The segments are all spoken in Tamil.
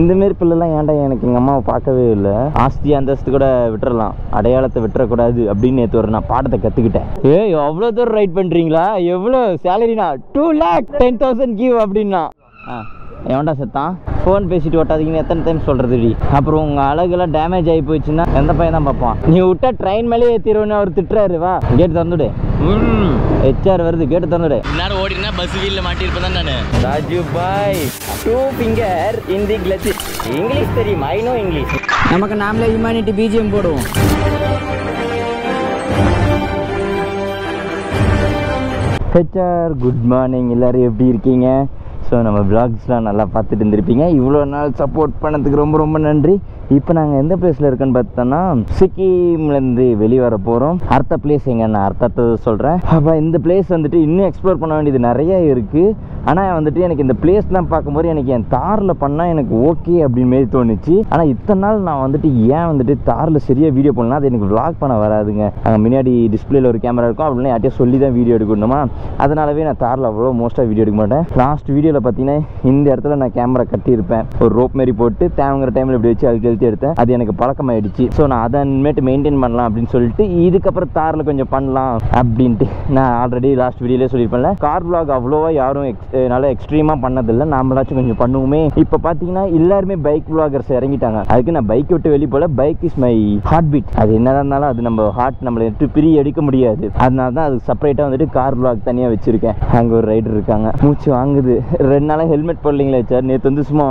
இந்த மாரி பிள்ளைலாம் ஏன்டா எனக்கு எங்கள் அம்மாவை பார்க்கவே இல்லை. ஆஸ்தி அந்தஸ்து கூட விட்டுறலாம், அடையாளத்தை விட்டுறக்கூடாது அப்படின்னு நேற்று ஒரு நான் பாடத்தை கற்றுக்கிட்டேன். எவ்வளோ தூரம் ரைட் பண்ணுறீங்களா? எவ்வளோ சேலரினா? 2,10,000 கிவ் அப்படின்னா எவன்டா செத்தான்? ஃபோன் பேசிட்டு ஓட்டாதீங்கன்னு எத்தனை டைம் சொல்கிறது? அப்புறம் உங்கள் அழகெல்லாம் டேமேஜ் ஆகி போயிடுச்சுன்னா எந்த பையன் தான் பார்ப்பான்? நீ விட்டா ட்ரெயின் மேலே ஏற்றிடுவோன்னு அவர் திட்டுறாரு. வா கேட்டு திறந்துடு. ஹெச்ஆர் வருது, கேட்டு திறந்துடு. நான் ஓடினா பஸ் வீலில் மாட்டிருப்பேன் தான் நான். ராஜு பாய் 2 ஃபிங்கர் இன் தி கிளச். இங்கிலீஷ் தெரியும், ஐ நோ இங்கிலீஷ். நமக்கு நாமளே ஹியூமனிட்டி பிஜிஎம் போடுவோம். ஹெச்ஆர் குட் மார்னிங், எல்லோரும் எப்படி இருக்கீங்க? ஸோ நம்ம விளாக்ஸ்லாம் நல்லா பார்த்துட்டு இருந்திருப்பீங்க. இவ்வளோ நாள் சப்போர்ட் பண்ணதுக்கு ரொம்ப ரொம்ப நன்றி. இப்போ நாங்கள் எந்த பிளேஸில் இருக்கோன்னு பார்த்தோன்னா சிக்கிம்லேருந்து வெளியே வர போகிறோம். அடுத்த பிளேஸ் எங்கே, நான் அர்த்தத்தை சொல்கிறேன். அப்போ இந்த பிளேஸ் வந்துட்டு இன்னும் எக்ஸ்ப்ளோர் பண்ண வேண்டியது நிறையா இருக்குது. ஆனால் வந்துட்டு எனக்கு இந்த பிளேஸ்லாம் பார்க்கும்போது எனக்கு என் தாரில் பண்ணால் எனக்கு ஓகே அப்படின்னு மாரி தோணுச்சு. ஆனால் இத்தனை நாள் நான் வந்துட்டு ஏன் வந்துட்டு தாரில் சரியாக வீடியோ பண்ணலாம், அது எனக்கு விளாக் பண்ண வராதுங்க. அங்கே முன்னாடி டிஸ்பிளேல ஒரு கேமரா இருக்கும், அப்படின்னா யார்ட்டையும் சொல்லி தான் வீடியோ எடுக்கணுமா. அதனாலவே நான் தாரில் அவ்வளோ மோஸ்ட்டாக வீடியோ எடுக்க மாட்டேன். லாஸ்ட் வீடியோவில் பார்த்தீங்கன்னா இந்த இடத்துல நான் கேமரா கட்டியிருப்பேன், ஒரு ரோப் மாரி போட்டு தேவைங்கிற டைமில் இப்படி வச்சு அழுத்தி எடுத்தேன். அது எனக்கு பழக்கமாயிடுச்சு. ஸோ நான் அதன்மேட்டு மெயின்டைன் பண்ணலாம் அப்படின்னு சொல்லிட்டு இதுக்கப்புறம் தாரில் கொஞ்சம் பண்ணலாம் அப்படின்ட்டு நான் ஆல்ரெடி லாஸ்ட் வீடியோலே சொல்லியிருப்பேன்ல. கார் விளாக் அவ்வளோவா யாரும் என்னால் எக்ஸ்ட்ரீமாக பண்ணதில்லை, நாமளாச்சும் கொஞ்சம் பண்ணுவோமே. இப்போ பார்த்தீங்கன்னா எல்லாருமே பைக் விளாகர்ஸ் இறங்கிட்டாங்க. அதுக்கு நான் பைக்கை விட்டு வெளியே போல. Bike is my heartbeat. அது என்னதான் இருந்தாலும் அது நம்ம ஹார்ட் நம்மளை விட்டு பிரிய எடுக்க முடியாது. அதனால தான் அது செப்பரேட்டாக வந்துட்டு கார் விளாக் தனியாக வச்சுருக்கேன். அங்கே ஒரு ரைடர் இருக்காங்க, மூச்சு வாங்குது. 2 நாளாக ஹெல்மெட் போடலீங்களே சார். நேற்று வந்து சும்மா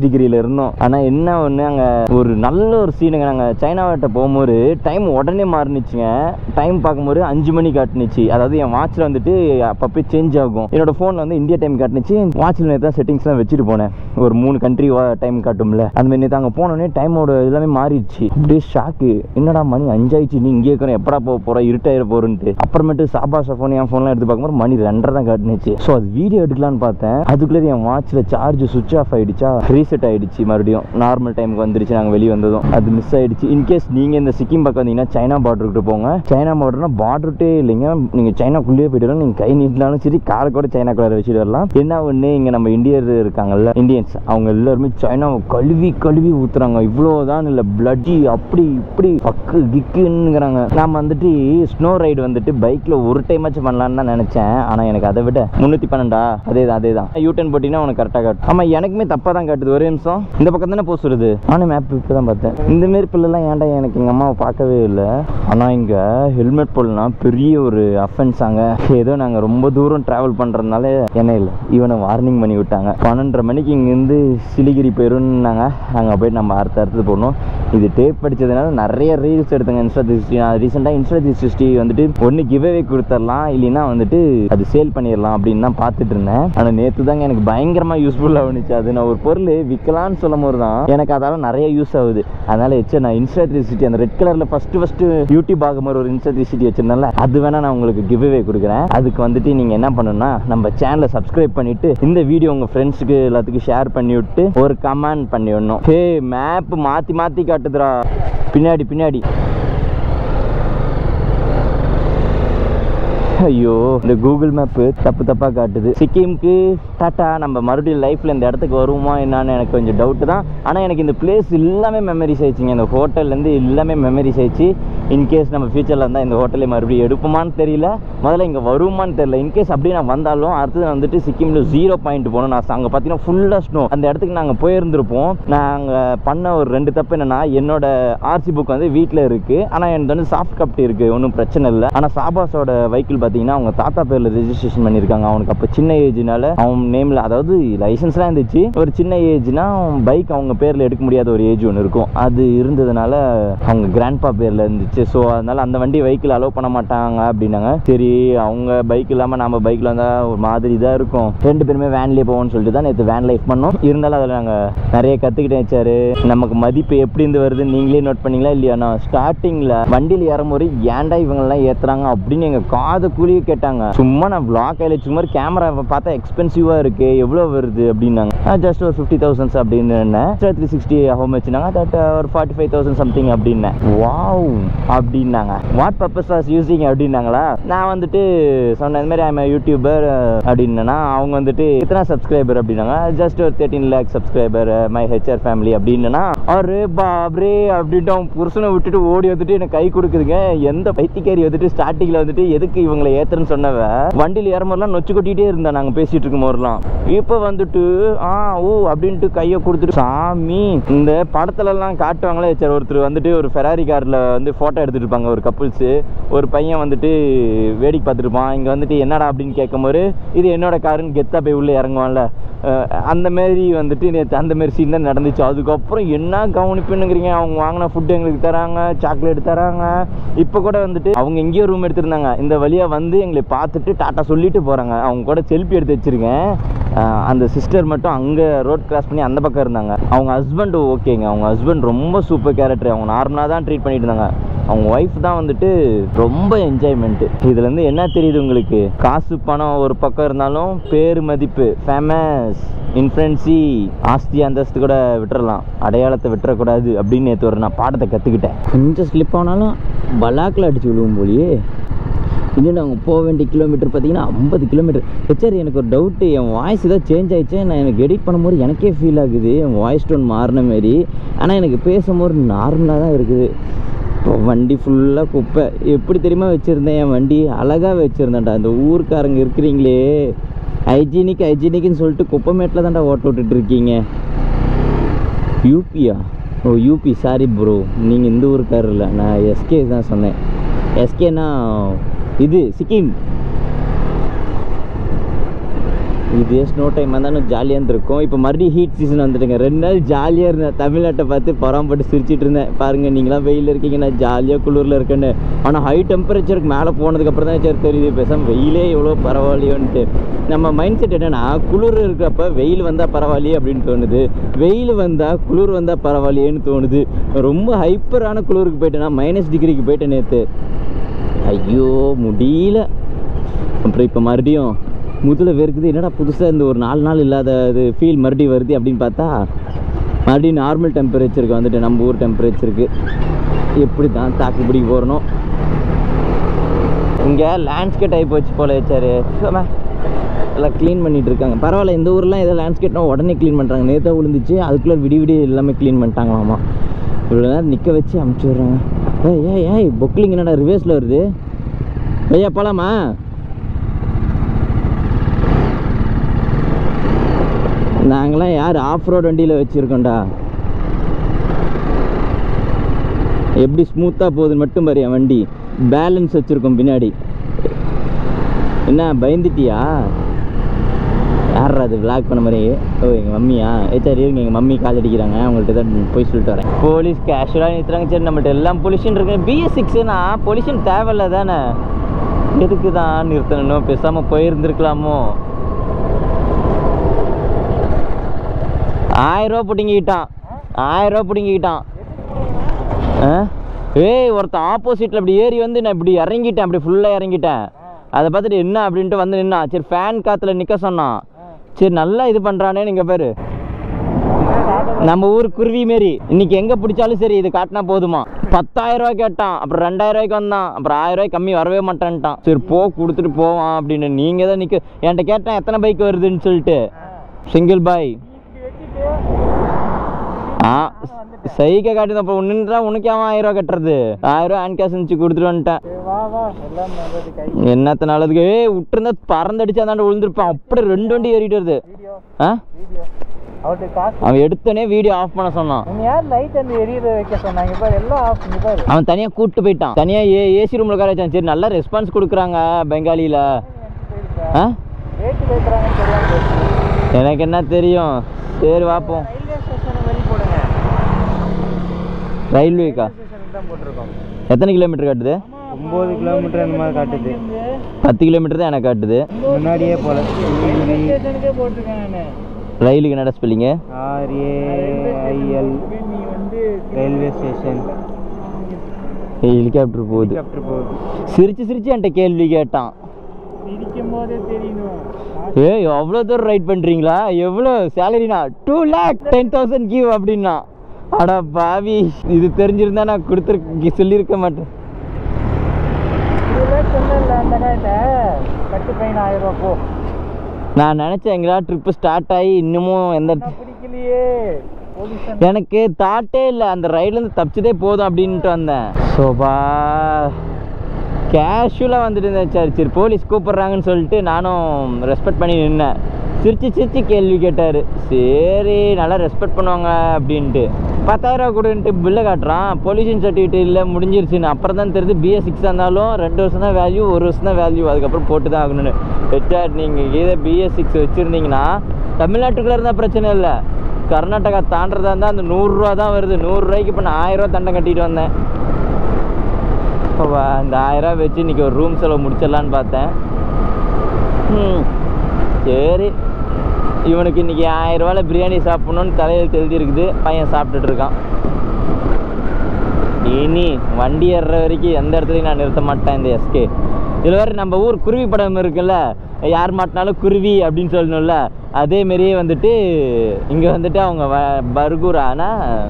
-டிகிரியில் இருந்தோம். ஆனால் என்ன ஒன்று, அங்கே ஒரு நல்ல ஒரு சீனுங்க. நாங்கள் சைனாவிட்ட போகும்போது டைம் உடனே மாறினுச்சுங்க. டைம் பார்க்கும்போது 5 மணி காட்டுனுச்சு. அதாவது என் வாட்சில் வந்துட்டு அப்பப்போ சேஞ்ச் ஆகும். என்னோட ஃபோனில் வந்து இந்தியா டைம் காட்டுனுச்சு. வாட்சில் நேற்று தான் செட்டிங்ஸ்லாம் வச்சுட்டு போனேன். ஒரு 3 கண்ட்ரி டைம் காட்டும்ல, அந்த மாதிரி நேற்று அங்கே போனோடனே டைமோட எல்லாமே மாறிடுச்சு. அப்படியே ஷாக்கு, என்னடா மணி 5 ஆயிடுச்சு, நீ இங்கே இருக்கிற எப்படா போக போகிறோம், இருட்டாயிர போகிறேன்ட்டு. அப்புறமேட்டு சாபாஷா ஃபோன் என் ஃபோன்லாம் எடுத்து பார்க்கும்போது மணி 2:30 தான் காட்டுனுச்சு. ஸோ அது வீடியோ எடுக்கலான்னு பார்த்தேன். அதுக்குள்ளே என் வாட்சில் சார்ஜ் சுவிட்ச் ஆஃப் ஆகிடுச்சா, ரீசெட் ஆகிடுச்சு. மறுபடியும் நார்மல் டைமுக்கு வந்துருச்சு. நாங்கள் வெளியே வந்ததும் அது மிஸ் ஆகிடுச்சு. இன்கேஸ் நீங்கள் இந்த சிக்கிம் பக்கம் வந்தீங்கன்னா சைனா பார்டருக்கு போங்க. சைனா பார்டர்னா பார்டர்ட்டே இல்லைங்க, நீங்கள் சைனாக்குள்ளேயே போய்ட்டு வரலாம். நீங்கள் கை நீட்டினாலும் சரி, காரை கூட சைனா கலர் வச்சுட்டு வரலாம். என்ன ஒன்று, இங்கே நம்ம இந்தியர் இருக்காங்கல்ல, இந்தியன்ஸ், அவங்க எல்லாருமே சைனாவை கழுவி ஊற்றுறாங்க. இவ்வளோதான் இல்லை, பிளட்டி அப்படி இப்படி பக்கு கிக்குங்கிறாங்க. நான் வந்துட்டு ஸ்னோ ரைடு வந்துட்டு பைக்கில் ஒரு டைமாச்சும் பண்ணலான்னு தான் நினச்சேன். ஆனால் எனக்கு அதை விட 312 அதே தான் யூட்டன் போட்டிங்கன்னா உனக்கு கரெக்டாக காட்டும். ஆமாம், எனக்குமே தப்பாக தான் காட்டுது. ஒரே நிமிஷம், இந்த பக்கம் தானே போக சொல்லுது. ஆனால் மேப் இப்போ தான் பார்த்தேன். இந்த மாரி பிள்ளைலாம் ஏன்டா எனக்கு எங்கள் அம்மாவை பார்க்கவே இல்லை. ஆனால் இங்கே ஹெல்மெட் போடலனா பெரிய ஒரு அஃபென்ஸ். அங்கே ஏதோ நாங்கள் ரொம்ப தூரம் ட்ராவல் பண்ணுறதுனால என்ன இல்லை, இவனை வார்னிங் பண்ணி விட்டாங்க. 12:30 மணிக்கு இங்கேருந்து சிலிகிரி போயிடும்னாங்க. அங்கே போய்ட்டு நம்ம அடுத்து போடணும். இது டேப் படித்ததுனால நிறைய ரீல்ஸ் எடுத்தேங்க. Insta360 ரீசெண்டாக Insta360 வந்துட்டு ஒன்று கிவ்அவே கொடுத்துடலாம், இல்லைன்னா வந்துட்டு அது சேல் பண்ணிடலாம் அப்படின்னு தான் பார்த்துட்டு இருந்தேன். ஆனால் நேற்று தாங்க எனக்கு பயங்கரமாக யூஸ்ஃபுல்லாக இருந்துச்சு. அது நான் ஒரு பொருள் விற்கலான்னு சொல்லும் போது தான் எனக்கு அதால் நிறைய யூஸ் ஆகுது. அதனால நான் Insta360 அந்த ரெட் கலரில் ஃபஸ்ட்டு யூடியூப் ஆகும்போது ஒரு Insta360 வச்சிருந்தேன்ல, அது வேணா நான் உங்களுக்கு கிவ்அவே கொடுக்குறேன். அதுக்கு வந்துட்டு நீங்கள் என்ன பண்ணணும்னா, நம்ம சேனலை சப்ஸ்கிரைப் பண்ணிவிட்டு இந்த வீடியோ உங்கள் ஃப்ரெண்ட்ஸுக்கு எல்லாத்துக்கும் ஷேர் பண்ணி விட்டு ஒரு கமெண்ட் பண்ணி விடணும். ஹே, மேப் மாற்றி காட்டுதுடா பின்னாடி. ஐயோ, இந்த கூகுள் மேப்பு தப்பாக காட்டுது. சிக்கிமுக்கு டாட்டா. நம்ம மறுபடியும் லைஃப்பில் இந்த இடத்துக்கு வருவோமா என்னான்னு எனக்கு கொஞ்சம் டவுட்டு தான். ஆனால் எனக்கு இந்த பிளேஸ் எல்லாமே மெமரிஸ் ஆயிடுச்சுங்க. இந்த ஹோட்டல்லேருந்து எல்லாமே மெமரிஸ் ஆயிடுச்சு. இன்கேஸ் நம்ம ஃபியூச்சரில் இருந்தால் இந்த ஹோட்டலே மறுபடியும் எடுப்போமான்னு தெரியல, முதல்ல இங்கே வருமானு தெரியல. இன்கேஸ் அப்படியே நான் வந்தாலும் அடுத்தது வந்துட்டு சிக்கிமில் 0 பாயிண்ட் போகணும். நான் அங்கே பார்த்தீங்கன்னா ஃபுல்லாக ஸ்னோ. அந்த இடத்துக்கு நாங்கள் போயிருந்திருப்போம். நாங்கள் பண்ண ஒரு 2 தப்பு என்னென்னா, என்னோட ஆர்சி புக் வந்து வீட்டில் இருக்குது, ஆனால் எனக்கு வந்து சாஃப்ட் காப்பி இருக்குது, ஒன்றும் பிரச்சனை இல்லை. ஆனால் சாபாஸோட வெஹிக்கிள் பார்த்தீங்கன்னா அவங்க தாத்தா பேரில் ரெஜிஸ்ட்ரேஷன் பண்ணியிருக்காங்க. அவனுக்கு அப்போ சின்ன ஏஜ்னால அவன் நேமில், அதாவது லைசன்ஸ்லாம் இருந்துச்சு, ஒரு சின்ன ஏஜ்னா பைக் அவங்க பேரில் எடுக்க முடியாத ஒரு ஏஜ் ஒன்று இருக்கும். அது இருந்ததுனால அவங்க கிராண்ட்பா பேரில் இருந்துச்சு. ஸோ அதனால அந்த வண்டி வெஹிக்கிள் அலோவ் பண்ண மாட்டாங்க அப்படின்னாங்க. சரி, அவங்க பைக் இல்லாமல் நம்ம பைக்கில் வந்தால் ஒரு மாதிரி தான் இருக்கும். 2 பேருமே வேன்லேயே போவோம்னு சொல்லிட்டு தான் நேற்று வேன் லைஃப் பண்ணோம். இருந்தாலும் அதில் நாங்கள் நிறைய கற்றுக்கிட்டேன். வச்சாரு நமக்கு மதிப்பு எப்படி இருந்து வருது நீங்களே நோட் பண்ணிங்களா இல்லையா? நான் ஸ்டார்டிங்கில் வண்டியில் ஏறும்போது ஏன்டா இவங்கெல்லாம் ஏற்றுறாங்க அப்படின்னு எங்கள் காது கூலியே கேட்டாங்க. சும்மா நான் vlog கையில் சும்மா கேமரா பார்த்தா எக்ஸ்பென்சிவாக இருக்குது, எவ்வளோ வருது அப்படின்னாங்க. ஜஸ்ட் ஒரு 50,000 அப்படின்னு 360 ஹோம் வச்சுனாங்க. தட் ஒரு 45,000 சம்திங் அப்படின்னேன். வாவ் அப்படின்னாங்க. வாட் பர்பஸ் வாஸ் யூஸிங் அப்படின்னாங்களா. நான் வந்துட்டு சொன்ன இந்த மாதிரி ஐம் யூடியூபர் அப்படின்னா, அவங்க வந்துட்டு எத்தனை சப்ஸ்கிரைபர் அப்படின்னாங்க. ஜஸ்ட் ஒரு 13 lakh subscriber my HR family அப்படின்னா, ஒரு பாப்ரே அப்படின்ட்டு அவங்க புருஷனை விட்டுட்டு ஓடி வந்துட்டு எனக்கு கை கொடுக்குதுங்க. எந்த பைத்தியக்காரி வந்துட்டு ஸ்டார்டிங்கில் வந்துட்டு எதுக்கு இவங்களை ஏத்துறன்னு சொன்னவ வண்டியில் ஏறமெல்லாம் நொச்சு கொட்டிகிட்டே இருந்தா நாங்கள் பேசிட்டு இருக்கும் போதெல்லாம். இப்போ வந்துட்டு ஓ அப்படின்ட்டு கையை கொடுத்துட்டு சாமி இந்த படத்துலலாம் காட்டுவாங்களே. சரி, ஒருத்தர் வந்துட்டு ஒரு ஃபெராரி காரில் வந்து ஃபோட்டோ எடுத்துட்டு இருப்பாங்க ஒரு கப்புள்ஸு. ஒரு பையன் வந்துட்டு வேடிக்கை பார்த்துருப்பான். இங்கே வந்துட்டு என்னடா அப்படின்னு கேட்கும்போது இது என்னோட காருன்னு கெத்தா போய் உள்ளே இறங்குவான்ல, அந்த மாரி வந்துட்டு நேற்று அந்த மாரி சீன் தான் நடந்துச்சு. அதுக்கப்புறம் என்ன கவனிப்புன்னுங்கிறீங்க. அவங்க வாங்கின ஃபுட்டு எங்களுக்கு தராங்க, சாக்லேட் தராங்க. இப்போ கூட வந்துட்டு அவங்க எங்கேயோ ரூம் எடுத்துருந்தாங்க. இந்த வழியாக வந்து எங்களை பார்த்துட்டு டாட்டா சொல்லிட்டு போகிறாங்க. அவங்க கூட செல்ஃபி எடுத்து வச்சுருக்கேன். அந்த சிஸ்டர் மட்டும் அங்கே ரோட் கிராஸ் பண்ணி அந்த பக்கம் இருந்தாங்க. அவங்க ஹஸ்பண்ட் ஓகேங்க, அவங்க ஹஸ்பண்ட் ரொம்ப சூப்பர் கேரக்டர். அவங்க நார்மலாக தான் ட்ரீட் பண்ணிட்டு இருந்தாங்க. அவங்க ஒய்ஃப் தான் வந்துட்டு ரொம்ப என்ஜாய்மெண்ட்டு. இதுலேருந்து என்ன தெரியுது உங்களுக்கு? காசு பணம் ஒரு பக்கம் இருந்தாலும் பேரு மதிப்பு, ஃபேமஸ், இன்ஃப்ளூயன்சி, ஆஸ்தி அந்தஸ்து கூட விட்டுறலாம், அடையாளத்தை விட்டுறக்கூடாது அப்படின்னு நேற்று ஒரு நான் பாடத்தை கற்றுக்கிட்டேன். கொஞ்சம் ஸ்லிப் ஆனாலும் பலாக்கில் அடிச்சு விழுவும் போலியே. இன்னும் நாங்கள் போக வேண்டிய கிலோமீட்டர் பார்த்தீங்கன்னா 50 கிலோமீட்டர். சரி, எனக்கு ஒரு டவுட்டு. என் வாய்ஸ் ஏதாவது சேஞ்ச் ஆகிடுச்சு. நான் எனக்கு எடிட் பண்ணும்போது எனக்கே ஃபீல் ஆகுது என் வாய்ஸ் டோன் மாறின மாரி. ஆனால் எனக்கு பேசும்போது நார்மலாக தான் இருக்குது. இப்போ வண்டி ஃபுல்லாக குப்பை. எப்படி தெரியுமா வச்சுருந்தேன்? என் வண்டி அழகாக வச்சுருந்தேன்டா. இந்த ஊருக்காரங்க இருக்கிறீங்களே ஹைஜீனிக்னு சொல்லிட்டு குப்பைமேட்டில் தான்டா ஓட்ட விட்டுட்டு இருக்கீங்க. யூபியா? ஓ யூபி, சாரி ப்ரோ. நீங்கள் இந்த ஊருக்காரர் இல்லை, நான் எஸ்கே தான் சொன்னேன். எஸ்கேனா இது சிக்கிம். இது ஸ்னோ டைம் வந்தாலும் ஜாலியாக இருந்திருக்கும். இப்போ மறுபடியும் ஹீட் சீசன் வந்துட்டுங்க. 2 நாள் ஜாலியாக இருந்தேன். தமிழ்நாட்டை பார்த்து பராமப்பட்டு சிரிச்சிட்டு இருந்தேன். பாருங்கள், நீங்களாம் வெயில் இருக்கீங்க, நான் ஜாலியாக குளிரில் இருக்கேன்னு. ஆனால் ஹை டெம்பரேச்சருக்கு மேலே போனதுக்கப்புறம் தான் சரி தெரியுது, பேசாமல் வெயிலே எவ்வளோ பரவாயில்லையோன்ட்டு. நம்ம மைண்ட் செட் என்னென்னா, குளிர் இருக்கிறப்ப வெயில் வந்தால் பரவாயில்லையே அப்படின்னு தோணுது, வெயில் வந்தால் குளிர் வந்தால் பரவாயில்லையேன்னு தோணுது. ரொம்ப ஹைப்பரான குளிருக்கு போயிட்டேன்னா -, டிகிரிக்கு போயிட்டேன் நேற்று. ஐயோ முடியல. அப்புறம் இப்போ மறுபடியும் முதல்ல வேர்க்குது. என்னடா புதுசாக இந்த ஒரு 4 நாள் இல்லாத இது ஃபீல் மறுபடியும் வருது அப்படின்னு பார்த்தா மறுபடியும் நார்மல் டெம்பரேச்சருக்கு வந்துட்டு நம்ம ஊர் டெம்பரேச்சருக்கு எப்படி தான் தாக்கு பிடிக்க போகிறனோ. இங்கே லேண்ட்ஸ்கேட் ஆகி போச்சு போல வச்சாரு. எல்லாம் க்ளீன் பண்ணிகிட்டு இருக்காங்க. பரவாயில்ல, இந்த ஊர்லாம் ஏதோ லேண்ட்ஸ்கேட்னா உடனே க்ளீன் பண்ணுறாங்க. நேற்று விழுந்துச்சு, அதுக்குள்ளே விடிய எல்லாமே க்ளீன் பண்ணிட்டாங்களாமா. இவ்வளோ நேரம் நிற்க வச்சு அமுச்சு விட்றாங்க. ஏய் பொக்லிங் என்னடா ரிவர்ஸில் வருது? ஐயா போகலாமா? நாங்களாம் யார் ஆஃப் ரோட் வண்டியில் வச்சுருக்கோண்டா. எப்படி ஸ்மூத்தாக போகுதுன்னு மட்டும் பாரு. என் வண்டி பேலன்ஸ் வச்சுருக்கோம் பின்னாடி. என்ன பயந்துட்டியா? யாரா அது விளாக் பண்ண மாதிரி? ஓ எங்கள் மம்மியா? சரி இருங்க, எங்கள் மம்மி கால் அடிக்கிறாங்க, அவங்கள்ட்ட தான் போய் சொல்லிட்டு வரேன். போலீஸ் கேஷுவலாக நிறுத்துறாங்க. சரி, நம்மகிட்ட எல்லாம் பொல்யூஷன் இருக்கு. BS6னா பொல்யூஷன் தேவையில்ல தானே? எதுக்கு தான் நிறுத்தணும்? பேசாமல் போயிருந்துருக்கலாமோ? 1000 ரூபா பிடிங்கிக்கிட்டான். 1000 ரூபா பிடிங்கிக்கிட்டான். ஏய், ஒருத்தன் ஆப்போசிட்டில் அப்படி ஏறி வந்து நான் இப்படி இறங்கிட்டேன், அப்படி ஃபுல்லாக இறங்கிட்டேன். அதை பார்த்துட்டு என்ன அப்படின்ட்டு வந்து நின்னா. சரி, ஃபேன் காற்றுல நிற்க சொன்னான். சரி, நல்லா இது பண்ணுறானே. நீங்கள் பேர் நம்ம ஊர் குருவி மாரி இன்னைக்கு எங்கே பிடிச்சாலும் சரி இது காட்டினா போதுமா. 10,000 ரூபா கேட்டான், அப்புறம் 2,000 ரூபாய்க்கு வந்தான், அப்புறம் 1000 ரூபாய்க்கு கம்மி வரவே மாட்டேன்ட்டான். சரி போ, கொடுத்துட்டு போவான் அப்படின்னு. நீங்கள் தான் நிற்க என்கிட்ட கேட்டேன் எத்தனை பைக் வருதுன்னு சொல்லிட்டு. சிங்கிள் பாய் சைக்கை காட்டி அப்புறம் ஒன்றுன்றா உனக்கு அவன் 1000 ரூபா கட்டுறது. 1000 ரூபா ஹேண்ட் கேஷ் இருந்துச்சு, கொடுத்துட்டு வந்துட்டேன். என்னத்த நல்லதுக்கு? விட்டுருந்தா பறந்தடிச்சு அந்தாண்ட விழுந்துருப்பான். அப்படி 2 வண்டி ஏறிட்டு வருது. அவன் எடுத்தனே வீடியோ ஆஃப் பண்ண சொன்னான். அவன் தனியாக கூப்பிட்டு போயிட்டான். தனியாக ஏசி ரூமில் உட்கார வச்சான். சரி, நல்லா ரெஸ்பான்ஸ் கொடுக்குறாங்க பெங்காலியில். எனக்கு என்ன தெரியும். சரி பார்ப்போம். ரயில்வேக்கா? எத்தனை கிலோமீட்டர் காட்டுது? 9 கிலோமீட்டர் அந்த மாதிரி காட்டுது. 10 கிலோமீட்டர் தான் எனக்கு காட்டுது. முன்னாடியே போல. ரயிலுக்கு என்னடா ஸ்பெல்லிங்க? RAIL railway station. ஹெலிகாப்டர் போகுது. சிரிச்சு என்கிட்ட கேள்வி கேட்டான். பிரிக்கும் போதே தெரியணும். ஏய் அவ்வளோ தூரம் ரைட் பண்ணுறீங்களா? எவ்வளோ சேலரினா? 2,10,000 கிவ் அப்படின்னா. அடா பாவி, இது தெரிஞ்சிருந்தா நான் கொடுத்துருக்க சொல்லியிருக்க மாட்டேன். அந்த காயத்தை கட்டு பையன் 1000 ரூபா போ. நான் நினச்சேன் எங்களா ட்ரிப்பு ஸ்டார்ட் ஆகி இன்னமும் எந்த பிடிக்கலையே. எனக்கு தாட்டே இல்லை, அந்த ரைட்லேருந்து தப்பிச்சதே போதும் அப்படின்ட்டு வந்தேன். சோபா கேஷுவலாக வந்துட்டு இருந்தேன். சரி போலீஸ் கூப்பிட்றாங்கன்னு சொல்லிட்டு நானும் ரெஸ்பெக்ட் பண்ணி நின்னேன். சிரிச்சு கேள்வி கேட்டார். சரி நல்லா ரெஸ்பெக்ட் பண்ணுவாங்க அப்படின்ட்டு 10,000 ரூபா கொடுன்ட்டு பில்லை காட்டுறான். பொல்யூஷன் சர்டிஃபிகேட் இல்லை முடிஞ்சிருச்சுன்னு. அப்புறம் தான் தெரியுது BS6 இருந்தாலும் 2 வருஷம் தான் வேல்யூ, 1 வருஷம் தான் வேல்யூ, அதுக்கப்புறம் போட்டு தான் ஆகணும்னு. ஹெச்ஆர் நீங்கள் இதே BS6 வச்சுருந்தீங்கன்னா தமிழ்நாட்டுக்குள்ளே இருந்தால் பிரச்சனை இல்லை, கர்நாடகா தாண்டறதா இருந்தால் அந்த 100 ரூபா தான் வருது. 100 ரூபாய்க்கு இப்போ நான் 1000 ரூபா தண்டம் கட்டிட்டு வந்தேன். இந்த 1000 ரூபா வச்சு இன்றைக்கி ஒரு ரூம் செலவு முடிச்சிடலான்னு பார்த்தேன். சரி இவனுக்கு இன்றைக்கி 1000 ரூபாயில் பிரியாணி சாப்பிட்ணுன்னு தலையில் எழுதியிருக்குது. பையன் சாப்பிட்டுட்டு இருக்கான். இனி வண்டி ஏறுற வரைக்கும் எந்த இடத்துலையும் நான் நிறுத்த மாட்டேன் இந்த SK. இதில் வேறு நம்ம ஊர் குருவி படம் இருக்குல்ல, யார் மாட்டினாலும் குருவி அப்படின்னு சொல்லணும்ல, அதேமாரியே வந்துட்டு இங்கே வந்துட்டு அவங்க பர்கூர் ஆனால்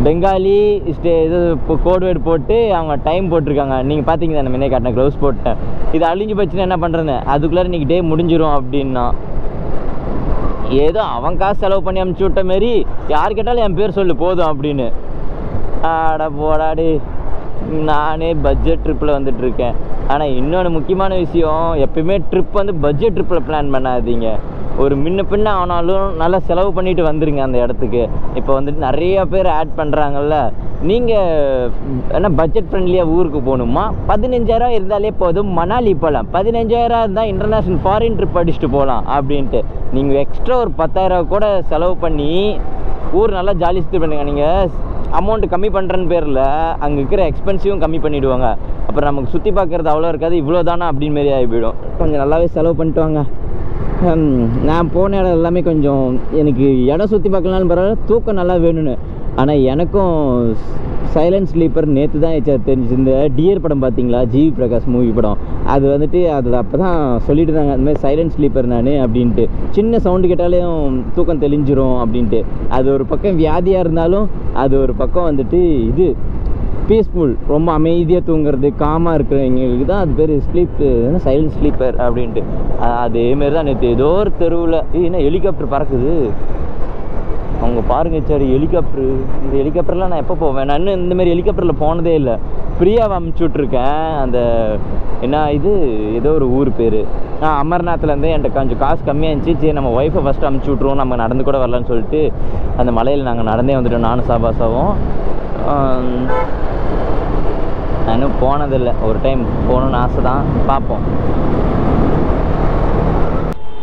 பெங்காலி இது இப்போ கோட்வேர்டு போட்டு அவங்க டைம் போட்டிருக்காங்க. நீங்கள் பார்த்தீங்க தானே முன்னே காட்டின க்ளவுஸ் போட்டேன். இது அழிஞ்சு போச்சுன்னா என்ன பண்ணுறது, அதுக்குள்ளே இன்றைக்கி டே முடிஞ்சிடும் அப்படின்னா. ஏதோ அவன் காசு செலவு பண்ணி அமுச்சு விட்ட மாரி யார் கேட்டாலும் என் பேர் சொல்லு போதும் அப்படின்னு. ஆட போடாடி, நானே பட்ஜெட் ட்ரிப்பில் வந்துட்டுருக்கேன். ஆனால் இன்னொன்று முக்கியமான விஷயம், எப்பயுமே ட்ரிப் வந்து பட்ஜெட் ட்ரிப்பில் பிளான் பண்ணாதீங்க. ஒரு முன்ன பின்ன ஆனாலும் நல்லா செலவு பண்ணிட்டு வந்துடுங்க அந்த இடத்துக்கு. இப்போ வந்துட்டு நிறைய பேர் ஆட் பண்ணுறாங்கல்ல, நீங்கள் என்ன பட்ஜெட் ஃப்ரெண்ட்லியாக ஊருக்கு போகணுமா, 15,000 இருந்தாலே போதும் மணாலி போகலாம். 15,000 இருந்தால் இன்டர்நேஷ்னல் ஃபாரின் ட்ரிப் அடிச்சுட்டு போகலாம் அப்படின்ட்டு. நீங்கள் எக்ஸ்ட்ரா ஒரு 10,000 கூட செலவு பண்ணி ஊர் நல்லா ஜாலி சுற்றி பண்ணுங்க. நீங்கள் அமௌண்ட்டு கம்மி பண்ணுறன்னு பேரில் அங்கே இருக்கிற எக்ஸ்பென்சிவும் கம்மி பண்ணிவிடுவாங்க. அப்புறம் நமக்கு சுற்றி பார்க்குறது அவ்வளோ இருக்காது, இவ்வளோ தானே அப்படின்னு மாரி ஆகி போயிடும். கொஞ்சம் நல்லாவே செலவு பண்ணிட்டு வாங்க. நான் போன இடம் எல்லாமே கொஞ்சம் எனக்கு இடம் சுற்றி பார்க்கலான்னு பரவாயில்ல, தூக்கம் நல்லா வேணும்னு. ஆனால் எனக்கும் சைலண்ட் ஸ்லீப்பர் நேற்று தான் தெரிஞ்சிச்சு. இந்த டியர் படம் பார்த்தீங்களா, ஜிவி பிரகாஷ் மூவி படம், அது வந்துட்டு அதில் அப்போ தான் சொல்லிட்டு இருந்தாங்க அந்த மாதிரி சைலண்ட் ஸ்லீப்பர் நான் அப்படின்ட்டு. சின்ன சவுண்டு கேட்டாலேயும் தூக்கம் தெளிஞ்சிரும் அப்படின்ட்டு. அது ஒரு பக்கம் வியாதியாக இருந்தாலும் அது ஒரு பக்கம் வந்துட்டு இது பீஸ்ஃபுல், ரொம்ப அமைதியாக தூங்குறது, காமாக இருக்கிறவங்களுக்கு தான் அது பேர் சைலண்ட் ஸ்லீப்பர் அப்படின்ட்டு. அதேமாரி தான் நேற்று ஏதோ ஒரு தெருவில் என்ன ஹெலிகாப்டர் பறக்குது. அவங்க பாருங்க சரி ஹெலிகாப்டரு. இந்த ஹெலிகாப்டர்லாம் நான் எப்போ போவேன், நான் இன்னும் இந்தமாரி ஹெலிகாப்டரில் போனதே இல்லை. ஃப்ரீயாக அமுச்சு விட்ருக்கேன். அந்த என்ன இது ஏதோ ஒரு ஊர் பேர், அமர்நாத்லேருந்து என்கிட்ட கொஞ்சம் காசு கம்மியாக இருந்துச்சு. சரி நம்ம ஒய்ஃபை ஃபஸ்ட்டு அமுச்சு விட்ருவோம், நம்ம நடந்து கூட வரலான்னு சொல்லிட்டு அந்த மலையில் நாங்கள் நடந்தே வந்துட்டோம். நானும் சாபாசாவும். நான் இன்னும் போனதில்லை, ஒரு டைம் போகணுன்னு ஆசை தான், பார்ப்போம்.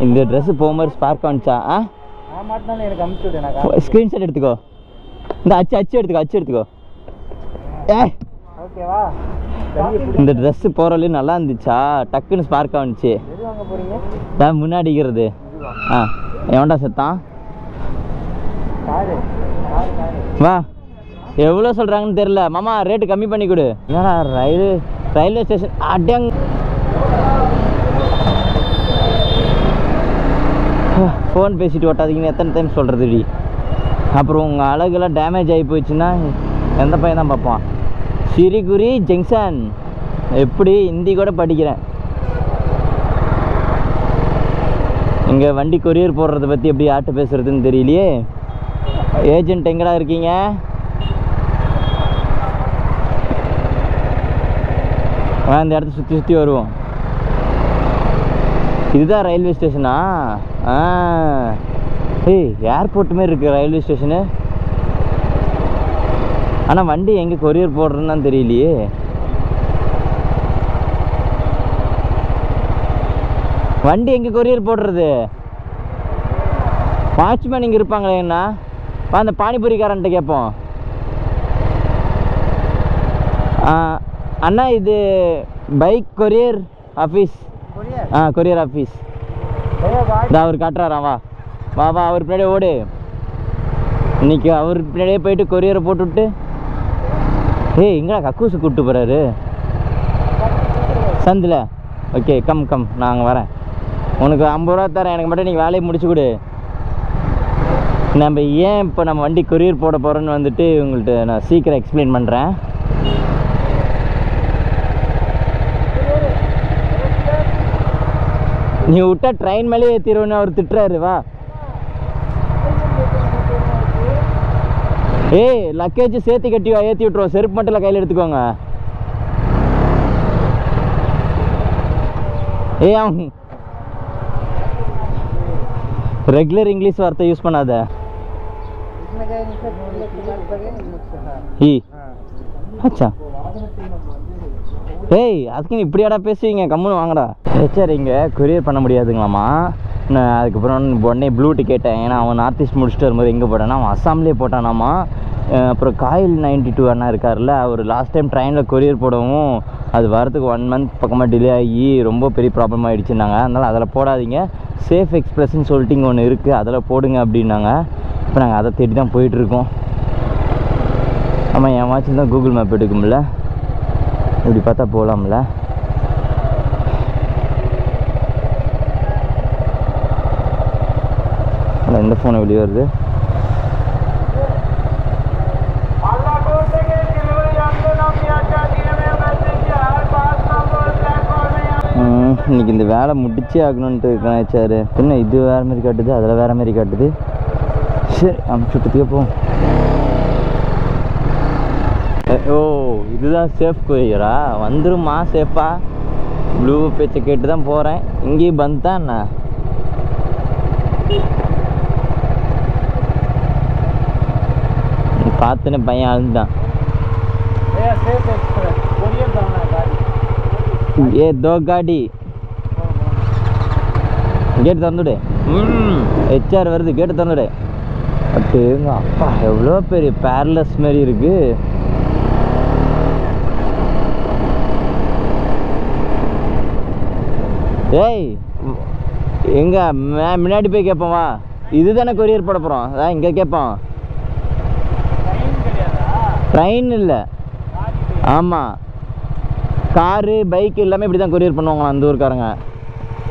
இந்த ட்ரெஸ்ஸு போகும்போது ஸ்பார்க் வந்துச்சா? எனக்கு அமுச்சு விடு, ஸ்க்ரீன்ஷாட் எடுத்துக்கோ. இந்த அச்சு எடுத்துக்கோ. ஓகேவா? இந்த ட்ரெஸ்ஸு போகிறவரையும் நல்லா இருந்துச்சா, டக்குன்னு ஸ்பார்க் வந்துச்சு. தான் முன்னாடிக்கிறது. எவன்டா செத்தான்? வா, எவ்வளோ சொல்கிறாங்கன்னு தெரில. மாமா ரேட்டு கம்மி பண்ணி கொடு. என்னடா ரயில்வே ஸ்டேஷன் அடங். ஃபோன் பேசிட்டு ஓட்டாதீங்கன்னு எத்தனை டைம் சொல்கிறதுடி. அப்புறம் உங்கள் அழகெல்லாம் டேமேஜ் ஆகி போயிடுச்சுன்னா எந்த பையன் தான் பார்ப்பான். சிரிகுரி ஜங்ஷன் எப்படி ஹிந்தி கூட படிக்கிறேன். இங்கே வண்டி கொரியர் போடுறத பற்றி எப்படி யார்கிட்ட பேசுகிறதுன்னு தெரியலையே. ஏஜென்ட் எங்கடா இருக்கீங்க? இந்த இடத்த சுற்றி வருவோம். இதுதான் ரயில்வே ஸ்டேஷனா? ஏய் ஏர்போர்ட் மாரி இருக்குது ரயில்வே ஸ்டேஷனு. ஆனால் வண்டி எங்கே கொரியர் போடுறதுன்னு தெரியலையே. வண்டி எங்கே கொரியர் போடுறது? வாட்ச்மேன் இங்கே இருப்பாங்களே. என்ன அந்த பானிபூரிக்காரன்ட்ட கேட்போம். அண்ணா இது bike courier office. Courier office தான் அவர் காட்டுறாராம். வா அவர் பின்னாடியே ஓடு. இன்னைக்கு அவர் பின்னாடியே போயிட்டு கொரியரை போட்டுவிட்டு. எங்கடா கக்கூசு கூப்பிட்டு போகிறாரு சந்தில். ஓகே கம் கம் நான் அங்கே வரேன். உனக்கு 50 ரூபா தரேன், எனக்கு மட்டும் நீங்கள் வேலையை முடிச்சு கொடு. நம்ம ஏன் இப்போ நம்ம வண்டி கொரியர் போட போகிறோன்னு வந்துட்டு உங்கள்கிட்ட நான் சீக்கிரம் எக்ஸ்பிளைன் பண்ணுறேன். நீ விட்டா ட்ரெயின் மேலே ஏற்றிடுவோன்னு அவர் திட்டுறாரு. வா ஏய், லக்கேஜ் சேர்த்து கட்டி ஏற்றி விட்ருவோம், செருப்பு மட்டும் கையில் எடுத்துக்கோங்க. ஏய் அவங்க ரெகுலர் இங்கிலீஷ் வார்த்தை யூஸ் பண்ணாத. அச்சா ஏய், அதுக்கு நீ இப்படியாடா பேசுவீங்க, கம்முன்னு வாங்கடா. சரி, இங்கே கொரியர் பண்ண முடியாதுங்களாம்மா. நான் அதுக்கப்புறம் உடனே ப்ளூட்டு கேட்டேன். ஏன்னா அவன் நார்த் ஈஸ்ட் முடிச்சுட்டு வரும்போது எங்கே போட்டானா, அவன் அஸ்ஸாம்லேயே போட்டானாமா. அப்புறம் காயில் 92 அண்ணா இருக்கார்ல, அவர் லாஸ்ட் டைம் ட்ரெயினில் கொரியர் போடவும் அது வரதுக்கு 1 மந்த் பக்கமாக டிலே ஆகி ரொம்ப பெரிய ப்ராப்ளம் ஆகிடுச்சுன்னாங்க. அதனால் அதில் போடாதீங்க, சேஃப் எக்ஸ்பிரஸ்ன்னு சொல்லிட்டு இங்கே ஒன்று இருக்குது, அதில் போடுங்க அப்படின்னாங்க. இப்போ நாங்கள் அதை தேடி தான் போயிட்டுருக்கோம். ஆமாம், என் வாட்சில் தான் கூகுள் மேப் எடுக்கும்ல, இப்படி பார்த்தா போகலாம்ல. இந்த ஃபோனை வெளியே வருது. இன்னைக்கு இந்த வேலை முடிச்சே ஆகணுன்ட்டு நினைச்சாரு. என்ன இது வேறு மாதிரி காட்டுது, அதில் வேறு மாதிரி காட்டுது. சரி, அமுச்சுட்டுக்கே போவோம். ஓ, இதுதான் சேஃப் கொரியரா? வந்துருமா சேஃபா? ப்ளூ பேச்சை கேட்டு தான் போகிறேன். இங்கேயும் பந்த் தான் என்ன? பார்த்துன்னு பையன் அழுந்தான். ஏ தோ காடி கேட்டு திறந்துடு. ஹெச்ஆர் வருது, கேட்டு திறந்துடு. அப்படிங்க அப்பா, எவ்வளோ பெரிய பேர்லெஸ் மாதிரி இருக்கு. ஏய், எங்க முன்னாடி போய் கேட்போம். வா, இதுதானே கொரியர் போட போகிறோம். அதான் இங்கே கேட்போம். ட்ரெயின் இல்லை, ஆமாம், காரு பைக் எல்லாமே இப்படி தான் கொரியர் பண்ணுவாங்களா அந்த ஊருக்காரங்க.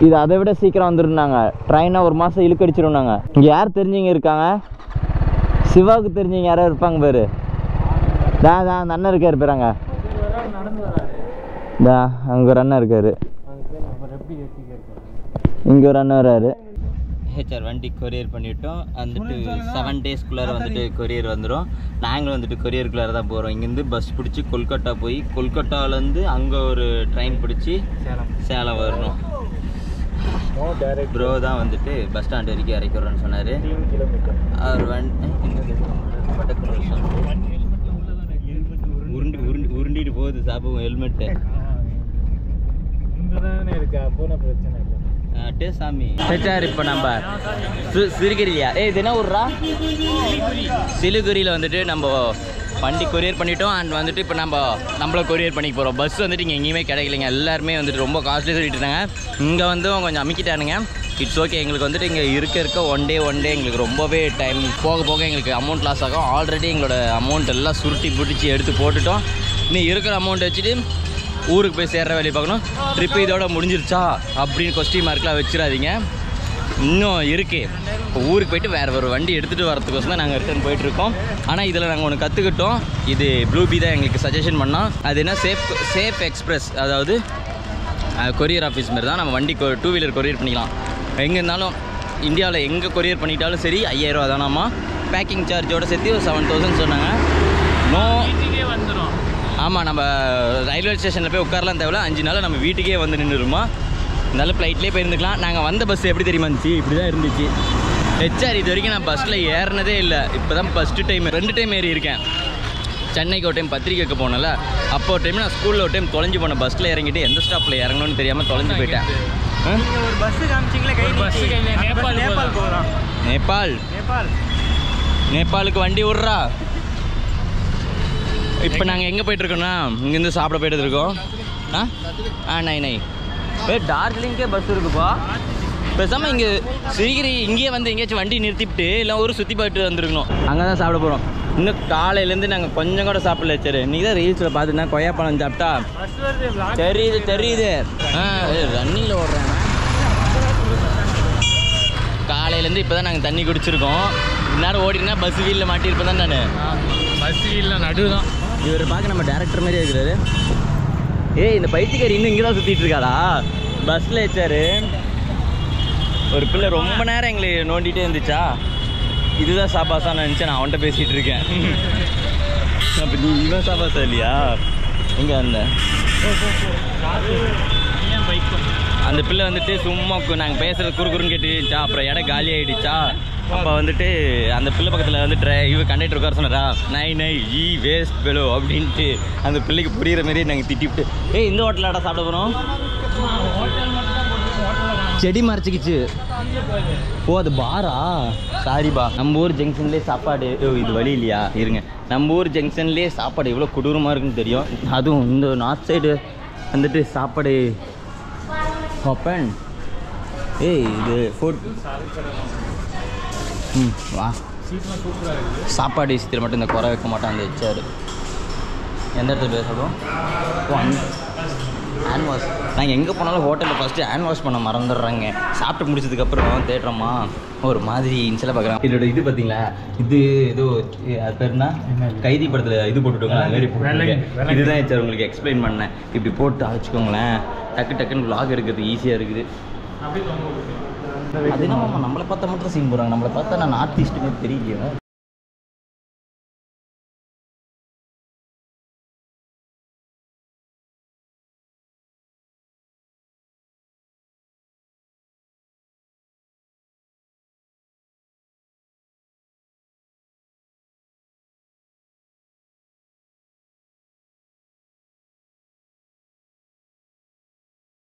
இது அதை விட சீக்கிரம் வந்துருந்தாங்க. ட்ரெயினாக 1 மாதம் இழுக்கடிச்சிருந்தாங்க. இங்கே யார் தெரிஞ்சவங்க இருக்காங்க? சிவாவுக்கு தெரிஞ்சவங்க யாராவது இருப்பாங்க பேர். தான் அந்த அண்ணன் இருக்கார் பேராங்க. அங்கே ஒரு அண்ணன் இருக்கார், இங்கே ஒரு அண்ணன் வராரு. ஹெச்ஆர் வண்டி கொரியர் பண்ணிவிட்டோம். வந்துட்டு 7 டேஸ்க்குள்ளார வந்துட்டு கொரியர் வந்துடும். நாங்களும் வந்துட்டு கொரியருக்குள்ளார தான் போகிறோம். இங்கேருந்து பஸ் பிடிச்சி கொல்கட்டா போய், கொல்கட்டாவிலேருந்து அங்கே ஒரு ட்ரெயின் பிடிச்சி சேலம் வரணும். ப்ரோ தான் வந்துட்டு பஸ் ஸ்டாண்ட் வரைக்கும் இறக்கிறோன்னு சொன்னார். அவர் உருண்டிட்டு போகுது சாப்பிடுவோம். ஹெல்மெட்டு சாமி ஹெச்ஆர். இப்போ நம்ம சிறுகிரியா இது என்ன ஊர்ரா? சிலுகுரியில் வந்துட்டு நம்ம வண்டி கொரியர் பண்ணிட்டோம். அண்ட் வந்துட்டு இப்போ நம்மளை கொரியர் பண்ணிக்க போகிறோம். பஸ் வந்துட்டு இங்கே எங்கேயுமே கிடைக்கலைங்க. எல்லாருமே வந்துட்டு ரொம்ப காஸ்ட்லி சொல்லிட்டு இருந்தாங்க. இங்கே வந்து கொஞ்சம் அமுக்கிட்டானுங்க. It's okay. எங்களுக்கு வந்துட்டு இங்கே இருக்க ஒன் டே எங்களுக்கு ரொம்பவே டைம் போக எங்களுக்கு அமௌண்ட் லாஸ் ஆகும். ஆல்ரெடி எங்களோட அமௌண்ட் எல்லாம் சுருட்டி பிடிச்சி எடுத்து போட்டுட்டோம். இன்னும் இருக்கிற அமௌண்ட் வச்சுட்டு ஊருக்கு போய் சேர்ற வேலையை பார்க்கணும். ட்ரிப்பு இதோட முடிஞ்சிருச்சா அப்படின்னு கொஸ்டின் மார்க்லாம் வச்சிடாதீங்க, இன்னும் இருக்குது. இப்போ ஊருக்கு போய்ட்டு வேறு ஒரு வண்டி எடுத்துகிட்டு வரதுக்கோசம் தான் நாங்கள் ரிட்டர்ன் போயிட்டுருக்கோம். ஆனால் இதில் நாங்கள் ஒன்று கற்றுக்கிட்டோம். இது ப்ளூபி தான் எங்களுக்கு சஜஷன் பண்ணோம். அது என்ன, சேஃப் எக்ஸ்பிரஸ், அதாவது கொரியர் ஆஃபீஸ் மாதிரி தான். நம்ம வண்டி 2 வீலர் கொரியர் பண்ணிக்கலாம். எங்கே இருந்தாலும் இந்தியாவில் எங்கே கொரியர் பண்ணிட்டாலும் சரி 5000 ரூபா தானாம்மா. பேக்கிங் சார்ஜோடு சேர்த்து ஒரு 7000 சொன்னாங்க. நோ வந்துடும். ஆமாம், நம்ம ரயில்வே ஸ்டேஷனில் போய் உட்காரலாம் தேவையில்ல. 5 நாள் நம்ம வீட்டுக்கே வந்து நின்றுருமா. இருந்தாலும் ஃப்ளைட்லேயே போயிருந்துக்கலாம். நாங்கள் வந்த பஸ் எப்படி தெரியுமா இருந்துச்சு? இப்படி தான் இருந்துச்சு. ஹெச்ஆர் இது வரைக்கும் நான் பஸ்ஸில் ஏறினதே இல்லை. இப்போ தான் ஃபஸ்ட்டு டைம், 2 டைம் ஏறி இருக்கேன். சென்னைக்கு ஒரு டைம் பத்திரிக்கை வைக்க போனல, அப்போ ஒரு டைம் நான் ஸ்கூலில் ஒரு டைம் தொலைஞ்சு போனேன். பஸ்ஸில் இறங்கிட்டு எந்த ஸ்டாப்பில் இறங்கணும்னு தெரியாமல் தொலைஞ்சு போயிட்டேன். ஒரு பஸ்ஸு காமிச்சிங்களே, நேபாள் போகிறோம். நேபாளுக்கு வண்டி விட்றா. இப்போ நாங்கள் எங்கே போயிட்டுருக்கோன்னா, இங்கேருந்து சாப்பிட போய்ட்டு இருக்கோம். நை டார்ஜிலிங்கே பஸ் இருக்குப்பா. பேசாமல் இங்கே சிறுகிரி இங்கேயே வந்து எங்கேயாச்சும் வண்டி நிறுத்திவிட்டு இல்லை ஊர் சுற்றி போயிட்டு வந்துருக்கணும். அங்கே தான் சாப்பிட போகிறோம். இன்னும் காலையிலேருந்து நாங்கள் கொஞ்சம் கூட சாப்பிடல சரி நீங்கள் தான் ரீல்ஸில் பார்த்துன்னா கொய்யாப்பழம் சாப்பிட்டா தெரியுது ரன்னிங்கில் ஓடுறேன் காலையிலேருந்து இப்போ தான் நாங்கள் தண்ணி குடிச்சிருக்கோம் இந்நேரம் ஓடினா பஸ் வீலில் மாட்டியிருப்பேன் தான் நான் பஸ் வீலில் நடு தான். இவர் பார்க்க நம்ம டேரக்டர் மாதிரியே இருக்கிறாரு. ஏய் இந்த பைத்தியக்காரி இன்னும் இங்கே தான் சுற்றிட்டு இருக்காளா பஸ்ஸில் வச்சாரு. ஒரு பிள்ளை ரொம்ப நேரம் எங்களை நோண்டிகிட்டே இருந்துச்சா இதுதான் சாப்பாசா நினச்சேன் நான் அவன்கிட்ட பேசிகிட்டு இருக்கேன். அப்போ நீ இவன் சாப்பாசா இல்லையா எங்கே அந்த பிள்ளை வந்துட்டு சும்மா நாங்கள் பேசுகிறது குறுக்குறுன்னு கேட்டுச்சா அப்புறம் இடம் காலி ஆகிடுச்சா அப்போ வந்துட்டு அந்த பிள்ளை பக்கத்தில் வந்துட்டு இவன் கண்டக்டர் உட்கார சொன்னாரா நை ஈ வேஸ்ட் பெலோ அப்படின்ட்டு அந்த பிள்ளைக்கு புரிகிற மாதிரியே நாங்கள் திட்டிவிட்டு ஏய் இந்த ஹோட்டலாடா சாப்பிட போகிறோம் செடி மறைச்சிக்கிச்சு. ஓ அது பாரா சாரிபா. நம்ம ஊர் ஜங்ஷன்லேயே சாப்பாடு இது வழி இல்லையா இருங்க நம்ம ஊர் ஜங்ஷன்லேயே சாப்பாடு எவ்வளோ கொடூரமாக இருக்குன்னு தெரியும். அதுவும் இந்த நார்த் சைடு வந்துட்டு சாப்பாடு ஓப்பன். ஏய் இது ஃபுட் வா சாப்பாடு விஷயத்தில் மட்டும் இந்த குறை வைக்க மாட்டான் அந்த ஹெச்ஆர். எந்த இடத்துல பேசணும் ஹேண்ட் வாஷ். நாங்கள் எங்கே போனாலும் ஹோட்டலில் ஃபஸ்ட்டு ஹேண்ட் வாஷ் பண்ண மறந்துடுறாங்க. சாப்பிட்டு முடிச்சதுக்கப்புறம் தேடுறோமா ஒரு மாதிரி இன்சில் பார்க்குறோம். இதோட இது பார்த்தீங்களா இது ஏதோ அது பேர்னா கைதி படத்தில் இது போட்டுவிட்டோங்களா அது மாதிரி இதுதான் ஹெச்ஆர் உங்களுக்கு எக்ஸ்பிளைன் பண்ணேன். இப்படி போட்டு வச்சுக்கோங்களேன் டக்குன்னு விலாக் எடுக்கிறது ஈஸியாக இருக்குது. அது என்ன நம்மளை பார்த்தா மட்டும் சீன் போடுறாங்க நம்மளை பார்த்தா நான் நார்த் ஈஸ்ட்டுமே தெரியலையோ